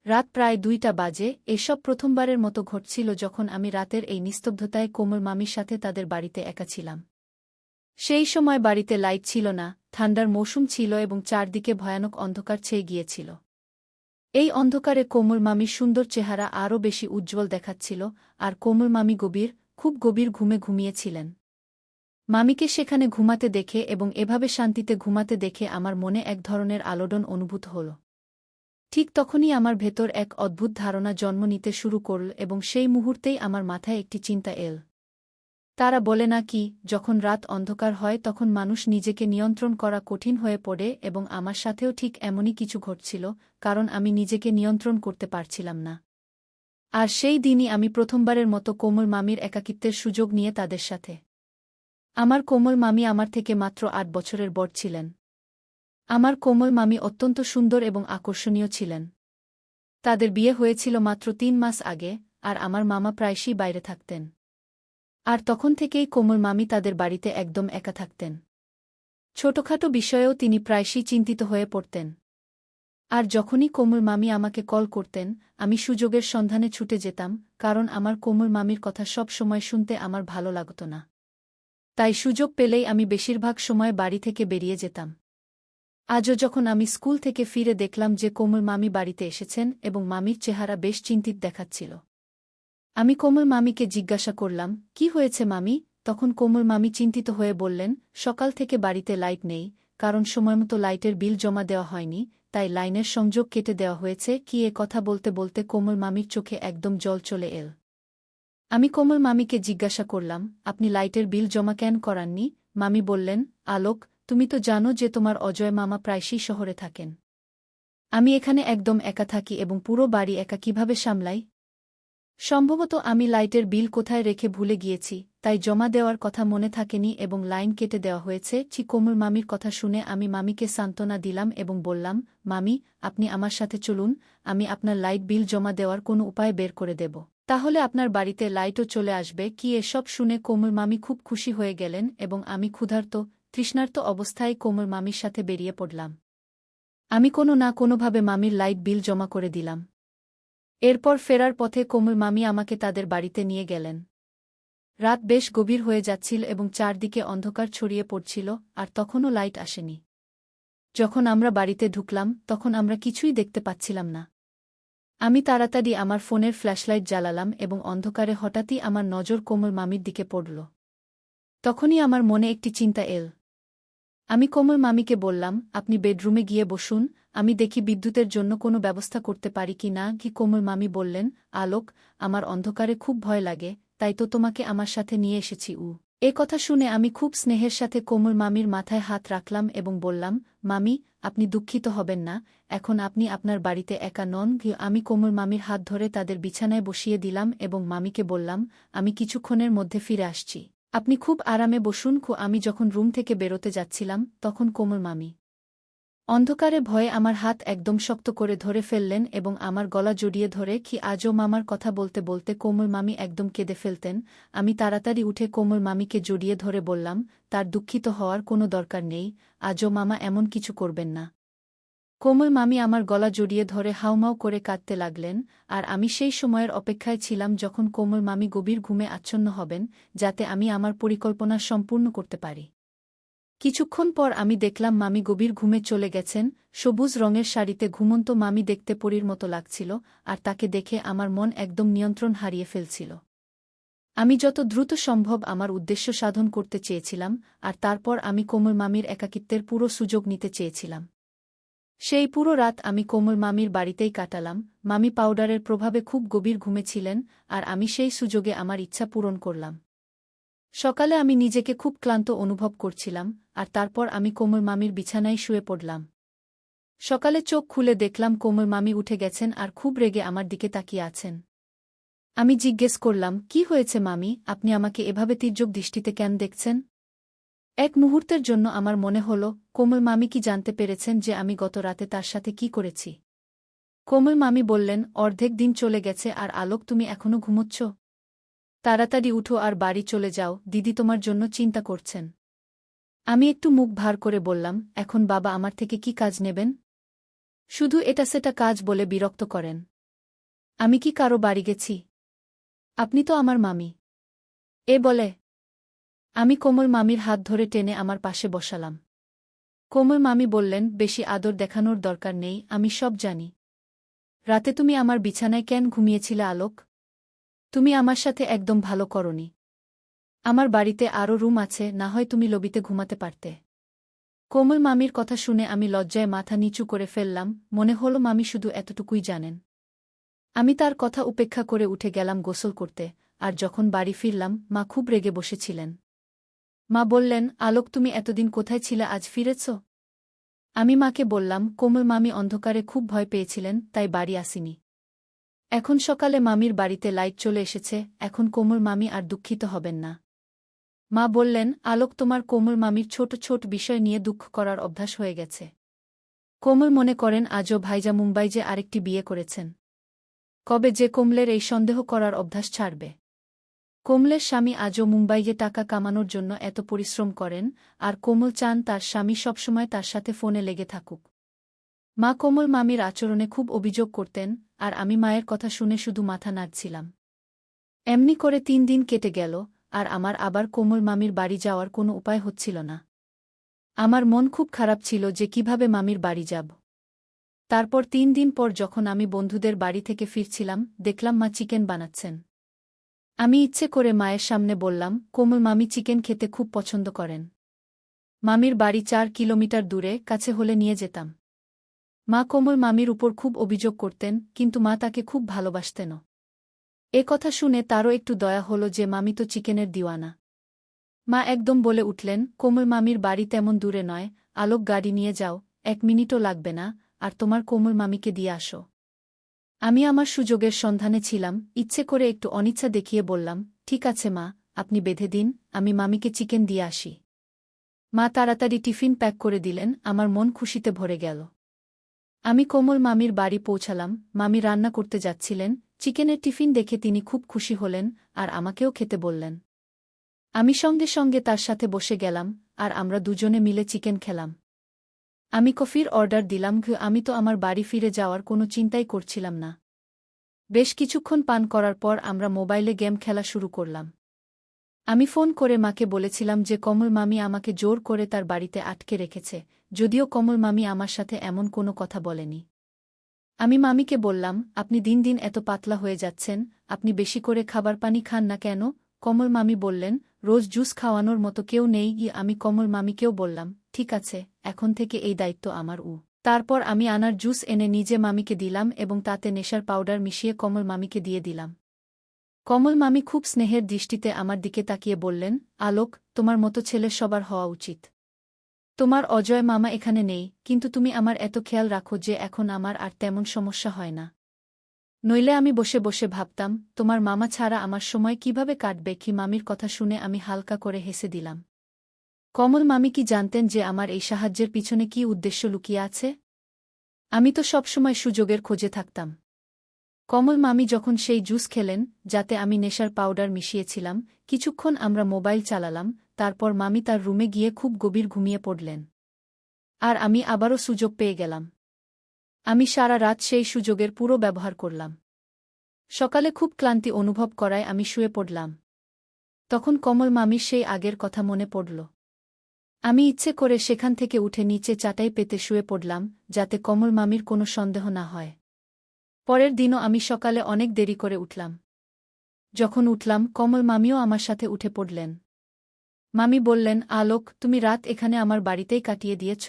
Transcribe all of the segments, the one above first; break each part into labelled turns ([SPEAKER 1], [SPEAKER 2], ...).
[SPEAKER 1] রাত প্রায় ২টা বাজে। এসব প্রথমবারের মতো ঘটছিল যখন আমি রাতের এই নিস্তব্ধতায় কোমল মামির সাথে তাদের বাড়িতে একা ছিলাম। সেই সময় বাড়িতে লাইট ছিল না, ঠান্ডার মৌসুম ছিল এবং চারদিকে ভয়ানক অন্ধকার ছেয়ে গিয়েছিল। এই অন্ধকারে কোমল মামির সুন্দর চেহারা আরও বেশি উজ্জ্বল দেখাচ্ছিল, আর কোমল মামি খুব গভীর ঘুমে ঘুমিয়েছিলেন। মামিকে সেখানে ঘুমাতে দেখে এবং এভাবে শান্তিতে ঘুমাতে দেখে আমার মনে এক ধরনের আলোড়ন অনুভূত হল। ঠিক তখনই আমার ভেতর এক অদ্ভুত ধারণা জন্ম নিতে শুরু করল এবং সেই মুহূর্তেই আমার মাথায় একটি চিন্তা এল। তারা বলে না কি, যখন রাত অন্ধকার হয় তখন মানুষ নিজেকে নিয়ন্ত্রণ করা কঠিন হয়ে পড়ে, এবং আমার সাথেও ঠিক এমনই কিছু ঘটছিল, কারণ আমি নিজেকে নিয়ন্ত্রণ করতে পারছিলাম না। আর সেই দিনই আমি প্রথমবারের মতো কোমল মামির একাকিত্বের সুযোগ নিয়ে তাদের সাথে। আমার কোমল মামি আমার থেকে মাত্র ৮ বছরের বড় ছিলেন। আমার কোমল মামি অত্যন্ত সুন্দর এবং আকর্ষণীয় ছিলেন। তাদের বিয়ে হয়েছিল মাত্র ৩ মাস আগে, আর আমার মামা প্রায়শই বাইরে থাকতেন। আর তখন থেকেই কোমল মামি তাদের বাড়িতে একদম একা থাকতেন। ছোটখাটো বিষয়েও তিনি প্রায়শই চিন্তিত হয়ে পড়তেন। আর যখনই কোমল মামি আমাকে কল করতেন, আমি সুযোগের সন্ধানে ছুটে যেতাম, কারণ আমার কোমল মামির কথা সব সময় শুনতে আমার ভালো লাগত না। তাই সুযোগ পেলেই আমি বেশিরভাগ সময় বাড়ি থেকে বেরিয়ে যেতাম। আজও যখন আমি স্কুল থেকে ফিরে দেখলাম যে কোমল মামি বাড়িতে এসেছেন এবং মামির চেহারা বেশ চিন্তিত দেখাচ্ছিল। আমি কোমল মামিকে জিজ্ঞাসা করলাম, কি হয়েছে মামি? তখন কোমল মামি চিন্তিত হয়ে বললেন, সকাল থেকে বাড়িতে লাইট নেই, কারণ সময়মতো লাইটের বিল জমা দেওয়া হয়নি, তাই লাইনের সংযোগ কেটে দেওয়া হয়েছে। কি এ কথা বলতে বলতে কোমল মামির চোখে একদম জল চলে এল। আমি কোমল মামিকে জিজ্ঞাসা করলাম, আপনি লাইটের বিল জমা কেন করাননি? মামি বললেন, আলোক, তুমি তো জানো যে তোমার অজয় মামা প্রায়শই শহরে থাকেন। আমি এখানে একদম একা থাকি এবং পুরো বাড়ি একা কিভাবে সামলাই? সম্ভবত আমি লাইটের বিল কোথায় রেখে ভুলে গিয়েছি, তাই জমা দেওয়ার কথা মনে থাকেনি এবং লাইন কেটে দেওয়া হয়েছে। কোমল মামির কথা শুনে আমি মামিকে সান্ত্বনা দিলাম এবং বললাম, মামি, আপনি আমার সাথে চলুন, আমি আপনার লাইট বিল জমা দেওয়ার কোনো উপায় বের করে দেব। তাহলে আপনার বাড়িতে লাইটও চলে আসবে। এসব শুনে কোমল মামি খুব খুশি হয়ে গেলেন এবং আমি ক্ষুধার্ত, তৃষ্ণার্ত অবস্থায় কোমল মামির সাথে বেরিয়ে পড়লাম। আমি কোনো না কোনোভাবে মামির লাইট বিল জমা করে দিলাম। এরপর ফেরার পথে কোমল মামি আমাকে তাদের বাড়িতে নিয়ে গেলেন। রাত বেশ গভীর হয়ে যাচ্ছিল এবং চারদিকে অন্ধকার ছড়িয়ে পড়ছিল, আর তখনও লাইট আসেনি। যখন আমরা বাড়িতে ঢুকলাম তখন আমরা কিছুই দেখতে পাচ্ছিলাম না। আমি তাড়াতাড়ি আমার ফোনের ফ্ল্যাশলাইট জ্বালালাম এবং অন্ধকারে হঠাৎই আমার নজর কোমল মামির দিকে পড়ল। তখনই আমার মনে একটি চিন্তা এল। আমি কোমল মামিকে বললাম, আপনি বেডরুমে গিয়ে বসুন, আমি দেখি বিদ্যুতের জন্য কোনো ব্যবস্থা করতে পারি কি না। কোমল মামি বললেন, আলোক, আমার অন্ধকারে খুব ভয় লাগে, তাই তো তোমাকে আমার সাথে নিয়ে এসেছি। এ কথা শুনে আমি খুব স্নেহের সাথে কোমল মামির মাথায় হাত রাখলাম এবং বললাম, মামি, আপনি দুঃখিত হবেন না, এখন আপনি আপনার বাড়িতে একা নন। আমি কোমল মামির হাত ধরে তাদের বিছানায় বসিয়ে দিলাম এবং মামিকে বললাম, আমি কিছুক্ষণের মধ্যে ফিরে আসছি, আপনি খুব আরামে বসুন। আমি যখন রুম থেকে বেরোতে যাচ্ছিলাম তখন কোমল মামি অন্ধকারে ভয়ে আমার হাত একদম শক্ত করে ধরে ফেললেন এবং আমার গলা জড়িয়ে ধরে আজও মামার কথা বলতে বলতে কোমল মামি একদম কেঁদে ফেলতেন। আমি তাড়াতাড়ি উঠে কোমল মামিকে জড়িয়ে ধরে বললাম, তার দুঃখিত হওয়ার কোনো দরকার নেই, আজও মামা এমন কিছু করবেন না। কোমল মামি আমার গলা জড়িয়ে ধরে হাউমাউ করে কাঁদতে লাগলেন, আর আমি সেই সময়ের অপেক্ষায় ছিলাম যখন কোমল মামি গভীর ঘুমে আচ্ছন্ন হবেন, যাতে আমি আমার পরিকল্পনা সম্পূর্ণ করতে পারি। কিছুক্ষণ পর আমি দেখলাম মামি গভীর ঘুমে চলে গেছেন। সবুজ রঙের শাড়িতে ঘুমন্ত মামি দেখতে পরীর মতো লাগছিল, আর তাকে দেখে আমার মন একদম নিয়ন্ত্রণ হারিয়ে ফেলছিল। আমি যত দ্রুত সম্ভব আমার উদ্দেশ্য সাধন করতে চেয়েছিলাম, আর তারপর আমি কোমল মামির একাকিত্বের পুরো সুযোগ নিতে চেয়েছিলাম। সেই পুরো রাত আমি কোমল মামির বাড়িতেই কাটালাম। মামি পাউডারের প্রভাবে খুব গভীর ঘুমে ছিলেন, আর আমি সেই সুযোগে আমার ইচ্ছা পূরণ করলাম। সকালে আমি নিজেকে খুব ক্লান্ত অনুভব করছিলাম, আর তারপর আমি কোমল মামির বিছানায় শুয়ে পড়লাম। সকালে চোখ খুলে দেখলাম কোমল মামি উঠে গেছেন আর খুব রেগে আমার দিকে তাকিয়ে আছেন। আমি জিজ্ঞেস করলাম, কি হয়েছে মামি, আপনি আমাকে এভাবে তীর্যক দৃষ্টিতে কেন দেখছেন? এক মুহূর্তের জন্য আমার মনে হল, কোমল মামি কি জানতে পেরেছেন যে আমি গত রাতে তার সাথে কি করেছি? কোমল মামি বললেন, অর্ধেক দিন চলে গেছে আর আলোক, তুমি এখনো ঘুমোচ্ছ? তাড়াতাড়ি উঠো আর বাড়ি চলে যাও, দিদি তোমার জন্য চিন্তা করছেন। আমি একটু মুখ ভার করে বললাম, এখন বাবা আমার থেকে কি কাজ নেবেন? শুধু এটা সেটা কাজ বলে বিরক্ত করেন। আমি কি কারো বাড়ি গেছি? আপনি তো আমার মামি। এ বলে আমি কোমল মামির হাত ধরে টেনে আমার পাশে বসালাম। কোমল মামি বললেন, বেশি আদর দেখানোর দরকার নেই, আমি সব জানি। রাতে তুমি আমার বিছানায় কেন ঘুমিয়েছিলে আলোক? তুমি আমার সাথে একদম ভালো করনি। আমার বাড়িতে আরও রুম আছে, না হয় তুমি লবিতে ঘুমাতে পারতে। কোমল মামির কথা শুনে আমি লজ্জায় মাথা নিচু করে ফেললাম, মনে হলো মামি শুধু এতটুকুই জানেন। আমি তার কথা উপেক্ষা করে উঠে গেলাম গোসল করতে, আর যখন বাড়ি ফিরলাম মা খুব রেগে বসেছিলেন। মা বললেন, আলোক তুমি এতদিন কোথায় ছিলে, আজ ফিরেছ? আমি মাকে বললাম, কোমল মামি অন্ধকারে খুব ভয় পেয়েছিলেন, তাই বাড়ি আসিনি। এখন সকালে মামির বাড়িতে লাইট চলে এসেছে, এখন কোমল মামি আর দুঃখিত হবেন না। মা বললেন, আলোক তোমার কোমল মামির ছোট ছোট বিষয় নিয়ে দুঃখ করার অভ্যাস হয়ে গেছে। কোমল মনে করেন আজও ভাইজা মুম্বাই যে আরেকটি বিয়ে করেছেন। কবে যে কোমলের এই সন্দেহ করার অভ্যাস ছাড়বে? কোমলের স্বামী আজও মুম্বাইয়ে টাকা কামানোর জন্য এত পরিশ্রম করেন, আর কোমল চান তার স্বামী সবসময় তার সাথে ফোনে লেগে থাকুক। মা কোমল মামির আচরণে খুব অভিযোগ করতেন, আর আমি মায়ের কথা শুনে শুধু মাথা নাড়ছিলাম। এমনি করে 3 দিন কেটে গেল, আর আমার আবার কোমল মামির বাড়ি যাওয়ার কোনো উপায় হচ্ছিল না। আমার মন খুব খারাপ ছিল যে কিভাবে মামির বাড়ি যাব। তারপর 3 দিন পর যখন আমি বন্ধুদের বাড়ি থেকে ফিরছিলাম, দেখলাম মা চিকেন বানাচ্ছেন। আমি ইচ্ছে করে মায়ের সামনে বললাম, কোমল মামি চিকেন খেতে খুব পছন্দ করেন। মামির বাড়ি 4 কিলোমিটার দূরে, কাছে হলে নিয়ে যেতাম। মা কোমল মামির উপর খুব অভিযোগ করতেন, কিন্তু মা তাকে খুব ভালোবাসতেনও। এ কথা শুনে তারও একটু দয়া হলো যে মামি তো চিকেনের দিওয়ানা। মা একদম বলে উঠলেন, কোমল মামির বাড়ি তেমন দূরে নয়, আলোক গাড়ি নিয়ে যাও, 1 মিনিটও লাগবে না, আর তোমার কোমল মামিকে দিয়ে আসো। আমি আমার সুযোগের সন্ধানে ছিলাম, ইচ্ছে করে একটু অনিচ্ছা দেখিয়ে বললাম, ঠিক আছে মা, আপনি বেঁধে দিন, আমি মামিকে চিকেন দিয়ে আসি। মা তাড়াতাড়ি টিফিন প্যাক করে দিলেন, আমার মন খুশিতে ভরে গেল। আমি কোমল মামির বাড়ি পৌঁছালাম, মামি রান্না করতে যাচ্ছিলেন, চিকেনের টিফিন দেখে তিনি খুব খুশি হলেন, আর আমাকেও খেতে বললেন। আমি সঙ্গে সঙ্গে তার সাথে বসে গেলাম, আর আমরা দুজনে মিলে চিকেন খেলাম। আমি কফির অর্ডার দিলাম, আমি তো আমার বাড়ি ফিরে যাওয়ার কোনো চিন্তাই করছিলাম না। বেশ কিছুক্ষণ পান করার পর আমরা মোবাইলে গেম খেলা শুরু করলাম। আমি ফোন করে মাকে বলেছিলাম যে কমল মামি আমাকে জোর করে তার বাড়িতে আটকে রেখেছে, যদিও কমল মামি আমার সাথে এমন কোনো কথা বলেনি। আমি মামিকে বললাম, আপনি দিন দিন এত পাতলা হয়ে যাচ্ছেন, আপনি বেশি করে খাবার পানি খান না কেন? কমল মামি বললেন, রোজ জুস খাওয়ানোর মতো কেউ নেই। আমি কমল মামিকেও বললাম, ঠিক আছে, এখন থেকে এই দায়িত্ব আমার। তারপর আমি আনার জুস এনে নিজে মামিকে দিলাম এবং তাতে নেশার পাউডার মিশিয়ে কমল মামিকে দিয়ে দিলাম। কমল মামি খুব স্নেহের দৃষ্টিতে আমার দিকে তাকিয়ে বললেন, আলোক, তোমার মতো ছেলে সবার হওয়া উচিত। তোমার অজয় মামা এখানে নেই, কিন্তু তুমি আমার এত খেয়াল রাখো যে এখন আমার আর তেমন সমস্যা হয় না। নইলে আমি বসে বসে ভাবতাম, তোমার মামা ছাড়া আমার সময় কিভাবে কাটবে। কি মামির কথা শুনে আমি হালকা করে হেসে দিলাম। কমল মামি কি জানতেন যে আমার এই সাহায্যের পিছনে কি উদ্দেশ্য লুকিয়ে আছে? আমি তো সবসময় সুযোগের খোঁজে থাকতাম। কমল মামি যখন সেই জুস খেলেন, যাতে আমি নেশার পাউডার মিশিয়েছিলাম, কিছুক্ষণ আমরা মোবাইল চালালাম, তারপর মামি তার রুমে গিয়ে খুব গভীর ঘুমিয়ে পড়লেন। আর আমি আবারও সুযোগ পেয়ে গেলাম। আমি সারা রাত সেই সুযোগের পুরো ব্যবহার করলাম। সকালে খুব ক্লান্তি অনুভব করায় আমি শুয়ে পড়লাম। তখন কমল মামির সেই আগের কথা মনে পড়ল। আমি ইচ্ছে করে সেখান থেকে উঠে নিচে চাটাই পেতে শুয়ে পড়লাম, যাতে কমল মামির কোনো সন্দেহ না হয়। পরের দিনও আমি সকালে অনেক দেরি করে উঠলাম। যখন উঠলাম, কমল মামিও আমার সাথে উঠে পড়লেন। মামি বললেন, আলোক, তুমি রাত এখানে আমার বাড়িতেই কাটিয়ে দিয়েছ?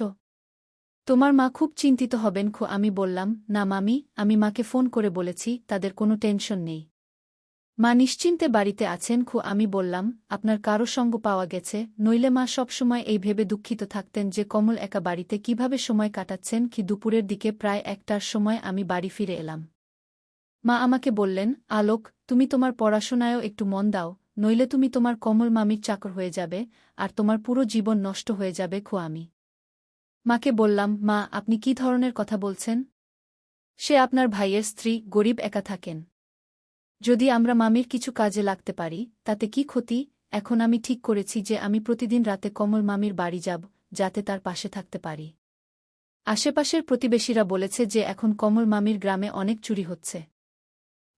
[SPEAKER 1] তোমার মা খুব চিন্তিত হবেন। আমি বললাম, না মামি, আমি মাকে ফোন করে বলেছি, তাদের কোনো টেনশন নেই। মা নিশ্চিন্তে বাড়িতে আছেন। আমি বললাম, আপনার কারো সঙ্গ পাওয়া গেছে? নইলে মা সবসময় এই ভেবে দুঃখিত থাকতেন যে কমল একা বাড়িতে কিভাবে সময় কাটাচ্ছেন। দুপুরের দিকে প্রায় 1টার সময় আমি বাড়ি ফিরে এলাম। মা আমাকে বললেন, আলোক, তুমি তোমার পড়াশোনায়ও একটু মন দাও, নইলে তুমি তোমার কমল মামির চাকর হয়ে যাবে, আর তোমার পুরো জীবন নষ্ট হয়ে যাবে। আমি মাকে বললাম, মা, আপনি কি ধরনের কথা বলছেন? সে আপনার ভাইয়ের স্ত্রী, গরিব, একা থাকেন। যদি আমরা মামির কিছু কাজে লাগতে পারি, তাতে কি ক্ষতি? এখন আমি ঠিক করেছি যে আমি প্রতিদিন রাতে কমল মামির বাড়ি যাব, যাতে তার পাশে থাকতে পারি। আশেপাশের প্রতিবেশীরা বলেছে যে এখন কমল মামির গ্রামে অনেক চুরি হচ্ছে।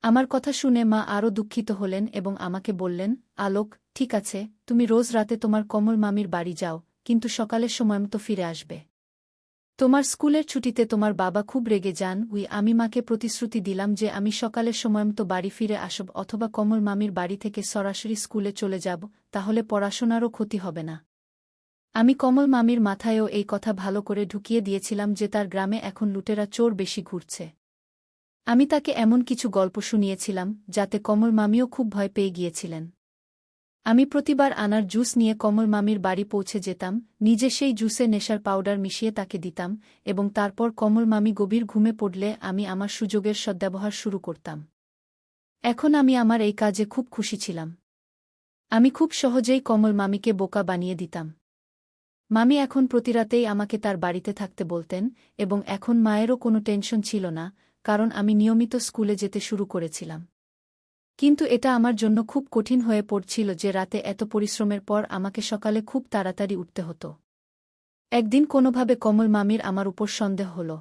[SPEAKER 1] আমার কথা শুনে মা আরও দুঃখিত হলেন এবং আমাকে বললেন, আলোক, ঠিক আছে, তুমি রোজ রাতে তোমার কমল মামির বাড়ি যাও, কিন্তু সকালের সময়মতো ফিরে আসবে। তোমার স্কুলের ছুটিতে তোমার বাবা খুব রেগে যান। আমি মাকে প্রতিশ্রুতি দিলাম যে আমি সকালের সময়মতো বাড়ি ফিরে আসব অথবা কমল মামির বাড়ি থেকে সরাসরি স্কুলে চলে যাব, তাহলে পড়াশোনারও ক্ষতি হবে না। আমি কমল মামির মাথায়ও এই কথা ভালো করে ঢুকিয়ে দিয়েছিলাম যে তার গ্রামে এখন লুটেরা চোর বেশি ঘুরছে। আমি তাকে এমন কিছু গল্প শুনিয়েছিলাম যাতে কমল মামিও খুব ভয় পেয়ে গিয়েছিলেন। আমি প্রতিবার আনার জুস নিয়ে কমল মামির বাড়ি পৌঁছে যেতাম, নিজে সেই জুসে নেশার পাউডার মিশিয়ে তাকে দিতাম, এবং তারপর কমল মামি গভীর ঘুমে পড়লে আমি আমার সুযোগের সদ্ব্যবহার শুরু করতাম। এখন আমি আমার এই কাজে খুব খুশি ছিলাম। আমি খুব সহজেই কমল মামিকে বোকা বানিয়ে দিতাম। মামি এখন প্রতিরাতেই আমাকে তার বাড়িতে থাকতে বলতেন, এবং এখন মায়েরও কোনো টেনশন ছিল না, কারণ আমি নিয়মিত স্কুলে যেতে শুরু করেছিলাম। কিন্তু এটা আমার জন্য খুব কঠিন হয়ে পড়ছিল যে রাতে এত পরিশ্রমের পর আমাকে সকালে খুব তাড়াতাড়ি উঠতে হতো। একদিন কোনোভাবে কমল মামির আমার উপর সন্দেহ হল।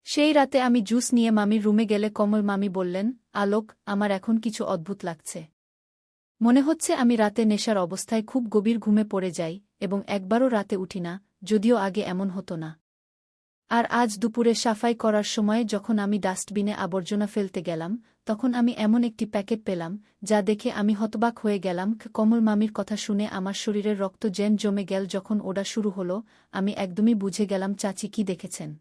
[SPEAKER 1] সেই রাতে আমি জুস নিয়ে মামির রুমে গেলে কমল মামি বললেন, আলোক, আমার এখন কিছু অদ্ভুত লাগছে। মনে হচ্ছে আমি রাতে নেশার অবস্থায় খুব গভীর ঘুমে পড়ে যাই এবং একবারও রাতে উঠি না, যদিও আগে এমন হতো না। আর আজ দুপুরে সাফাই করার সময় যখন আমি ডাস্টবিনে আবর্জনা ফেলতে গেলাম, তখন আমি এমন একটি প্যাকেট পেলাম, যা দেখে আমি হতবাক হয়ে গেলাম। কমল মামির কথা শুনে আমার শরীরের রক্ত যেন জমে গেল। যখন ওটা শুরু হলো, আমি একদমই বুঝে গেলাম চাচি কি দেখেছেন।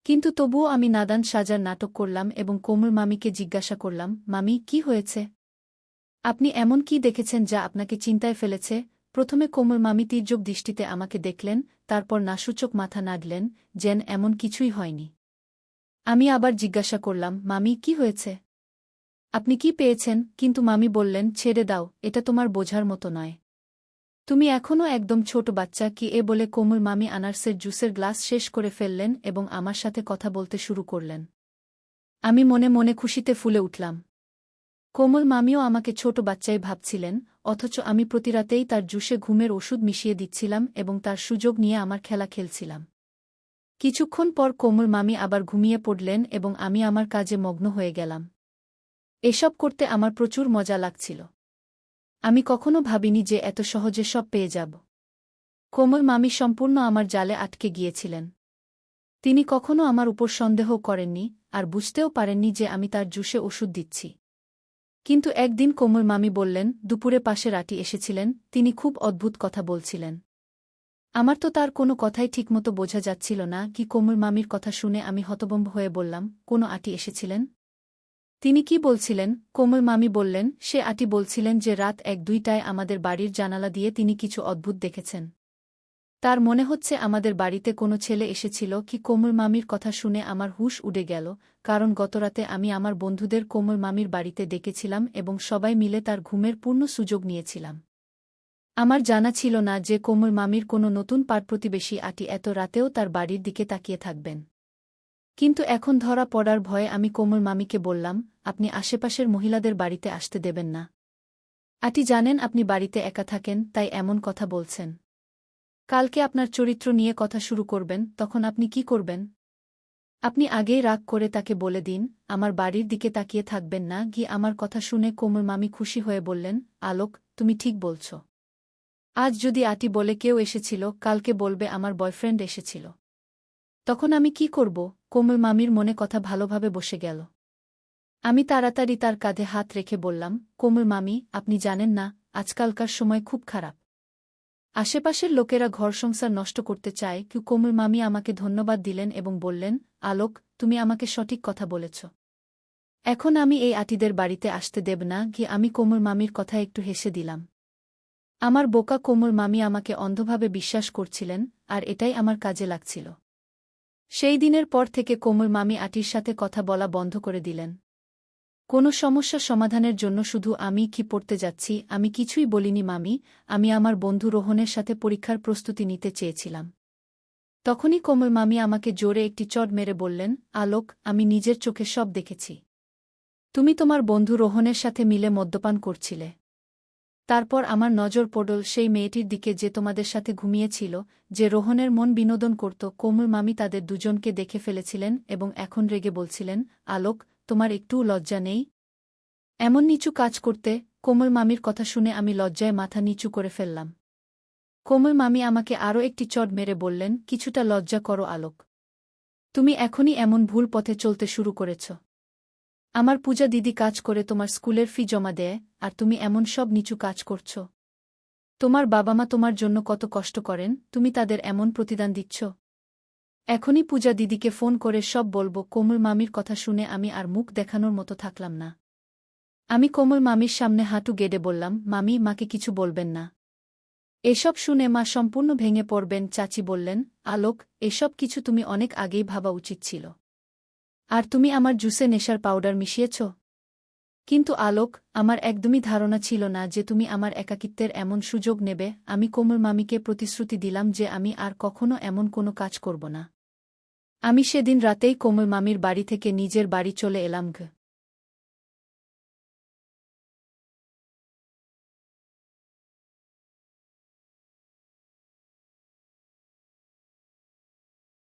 [SPEAKER 1] কিন্তু তবুও আমি নাদান সাজার নাটক করলাম এবং কমল মামিকে জিজ্ঞাসা করলাম, মামি, কি হয়েছে? আপনি এমন কি দেখেছেন যা আপনাকে চিন্তায় ফেলেছে? প্রথমে কোমল মামি তীর্যক দৃষ্টিতে আমাকে দেখলেন, তারপর নাসূচক মাথা নাড়লেন, যেন এমন কিছুই হয়নি। আমি আবার জিজ্ঞাসা করলাম, মামি, কি হয়েছে? আপনি কি পেয়েছেন? কিন্তু মামি বললেন, ছেড়ে দাও, এটা তোমার বোঝার মতো নয়। তুমি এখনও একদম ছোট বাচ্চা। কি এ বলে কোমল মামি আনারসের জুসের গ্লাস শেষ করে ফেললেন এবং আমার সাথে কথা বলতে শুরু করলেন। আমি মনে মনে খুশিতে ফুলে উঠলাম। কোমল মামিও আমাকে ছোট বাচ্চাই ভাবছিলেন, অথচ আমি প্রতিরাতেই তার জুসে ঘুমের ওষুধ মিশিয়ে দিচ্ছিলাম এবং তার সুযোগ নিয়ে আমার খেলা খেলছিলাম। কিছুক্ষণ পর কোমল মামি আবার ঘুমিয়ে পড়লেন এবং আমি আমার কাজে মগ্ন হয়ে গেলাম। এসব করতে আমার প্রচুর মজা লাগছিল। আমি কখনো ভাবিনি যে এত সহজে সব পেয়ে যাব। কোমল মামি সম্পূর্ণ আমার জালে আটকে গিয়েছিলেন। তিনি কখনো আমার উপর সন্দেহ করেননি, আর বুঝতেও পারেননি যে আমি তার জুসে ওষুধ দিচ্ছি। কিন্তু একদিন কোমল মামি বললেন, দুপুরে পাশের আঁটি এসেছিলেন, তিনি খুব অদ্ভুত কথা বলছিলেন। আমার তো তার কোনো কথাই ঠিকমতো বোঝা যাচ্ছিল না। কি কোমল মামির কথা শুনে আমি হতভম্ব হয়ে বললাম, কোনো আঁটি এসেছিলেন? তিনি কি বলছিলেন? কোমল মামি বললেন, সে আঁটি বলছিলেন যে রাত ১-২টায় আমাদের বাড়ির জানালা দিয়ে তিনি কিছু অদ্ভুত দেখেছেন। তার মনে হচ্ছে আমাদের বাড়িতে কোনো ছেলে এসেছিল। কি কোমল মামির কথা শুনে আমার হুঁশ উড়ে গেল, কারণ গতরাতে আমি আমার বন্ধুদের কোমল মামির বাড়িতে ডেকেছিলাম এবং সবাই মিলে তার ঘুমের পূর্ণ সুযোগ নিয়েছিলাম। আমার জানা ছিল না যে কোমল মামির কোনো নতুন পাড়-প্রতিবেশী আঁটি এত রাতেও তার বাড়ির দিকে তাকিয়ে থাকবেন। কিন্তু এখন ধরা পড়ার ভয়ে আমি কোমল মামিকে বললাম, আপনি আশেপাশের মহিলাদের বাড়িতে আসতে দেবেন না। আঁটি জানেন আপনি বাড়িতে একা থাকেন, তাই এমন কথা বলছেন। কালকে আপনার চরিত্র নিয়ে কথা শুরু করবেন, তখন আপনি কি করবেন? আপনি আগেই রাগ করে তাকে বলে দিন, আমার বাড়ির দিকে তাকিয়ে থাকবেন না। আমার কথা শুনে কোমল মামি খুশি হয়ে বললেন, আলোক, তুমি ঠিক বলছ। আজ যদি আঁটি বলে কেউ এসেছিল, কালকে বলবে আমার বয়ফ্রেন্ড এসেছিল। তখন আমি কি করব? কোমল মামির মনে কথা ভালোভাবে বসে গেল। আমি তাড়াতাড়ি তার কাঁধে হাত রেখে বললাম, কোমল মামি, আপনি জানেন না, আজকালকার সময় খুব খারাপ। আশেপাশের লোকেরা ঘর সংসার নষ্ট করতে চায়। কোমল মামি আমাকে ধন্যবাদ দিলেন এবং বললেন, আলোক, তুমি আমাকে সঠিক কথা বলেছ। এখন আমি এই আঁটিদের বাড়িতে আসতে দেব না। আমি কোমল মামির কথা একটু হেসে দিলাম। আমার বোকা কোমল মামি আমাকে অন্ধভাবে বিশ্বাস করছিলেন, আর এটাই আমার কাজে লাগছিল। সেই দিনের পর থেকে কোমল মামি আঁটির সাথে কথা বলা বন্ধ করে দিলেন। কোনো সমস্যা সমাধানের জন্য শুধু আমি কি পড়তে যাচ্ছি আমি কিছুই বলিনি মামি, আমি আমার বন্ধু রোহনের সাথে পরীক্ষার প্রস্তুতি নিতে চেয়েছিলাম। তখনই কোমল মামি আমাকে জোরে একটি চড় মেরে বললেন, আলোক, আমি নিজের চোখে সব দেখেছি। তুমি তোমার বন্ধু রোহনের সাথে মিলে মদ্যপান করছিলে। তারপর আমার নজর পড়ল সেই মেয়েটির দিকে যে তোমাদের সাথে ঘুমিয়েছিল, যে রোহনের মন বিনোদন করত। কোমল মামি তাদের দুজনকে দেখে ফেলেছিলেন এবং এখন রেগে বলছিলেন, আলোক, তোমার একটুও লজ্জা নেই? এমন নিচু কাজ করতে? কোমল মামির কথা শুনে আমি লজ্জায় মাথা নিচু করে ফেললাম। কোমল মামি আমাকে আরও একটি চড় মেরে বললেন, কিছুটা লজ্জা করো আলোক। তুমি এখনই এমন ভুল পথে চলতে শুরু করেছ। আমার পূজা দিদি কাজ করে তোমার স্কুলের ফি জমা দেয়, আর তুমি এমন সব নিচু কাজ করছ। তোমার বাবা মা তোমার জন্য কত কষ্ট করেন, তুমি তাদের এমন প্রতিদান দিচ্ছ? এখনই পূজা দিদিকে ফোন করে সব বলবো। কোমল মামির কথা শুনে আমি আর মুখ দেখানোর মতো থাকলাম না। আমি কোমল মামির সামনে হাঁটু গেড়ে বললাম, মামি, মাকে কিছু বলবেন না। এসব শুনে মা সম্পূর্ণ ভেঙে পড়বেন। চাচি বললেন, আলোক, এসব কিছু তুমি অনেক আগেই ভাবা উচিত ছিল। আর তুমি আমার জুসে নেশার পাউডার মিশিয়েছ? কিন্তু আলোক, আমার একদমই ধারণা ছিল না যে তুমি আমার একাকিত্বের এমন সুযোগ নেবে। আমি কোমল মামিকে প্রতিশ্রুতি দিলাম যে আমি আর কখনো এমন কোনো কাজ করব না। আমি সেদিন রাতেই কোমল মামির বাড়ি থেকে নিজের বাড়ি চলে এলাম।